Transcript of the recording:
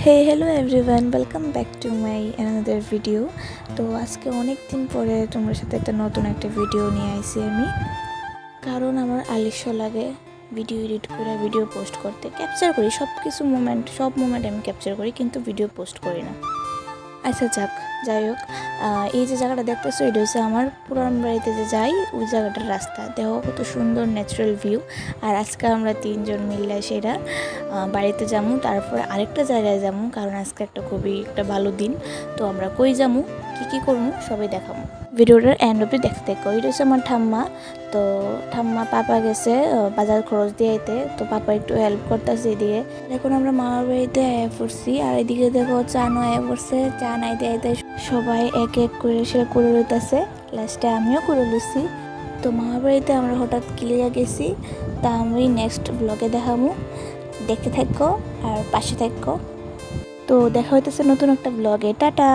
Hey hello everyone, welcome back to my another video. তো আজকে অনেক দিন পরে তোমার সাথে নতুন একটা ভিডিও নিয়ে আইছি আমি, কারণ আমার আলস্য লাগে ভিডিও এডিট করে ভিডিও পোস্ট করতে। ক্যাপচার করি সব মোমেন্ট আমি ক্যাপচার করি, কিন্তু ভিডিও পোস্ট করি না। আচ্ছা যাই হোক, এই যে জায়গাটা দেখতেছো, এটা হচ্ছে আমার পুরান বাড়িতে যে যাই ওই জায়গাটার রাস্তা। দেখো কত সুন্দর ন্যাচারাল ভিউ। আর আজকে আমরা তিনজন মিললে সেটা বাড়িতে যাবো, তারপরে আরেকটা জায়গায় যাবো, কারণ আজকে খুবই ভালো দিন। তো আমরা কই যাবো, কী করবো সবাই দেখাবো। ভিডিওটার এন্ড অব্দি দেখতে দেখো। এটা হচ্ছে আমার ঠাম্মা। তো ঠাম্মা পাপা গেছে বাজার খরচ দিয়ে আইতে, তো পাপা একটু হেল্প করতেছে এদিকে। এখন আমরা মামার বাড়িতে আয়া পড়ছি, আর এদিকে দেখো চা আয়া পড়ছে। চা নাইতে আইতে সবাই এক এক করে সে করে লইতেছে, লাস্টে আমিও করে লইছি। তো মামার বাড়িতে আমরা হঠাৎ কিলিয়া গেছি, তা আমি নেক্সট ব্লগে দেখাবো। দেখতে থাকো আর পাশে থাকো। তো দেখা হইতেছে নতুন একটা ব্লগে। টাটা।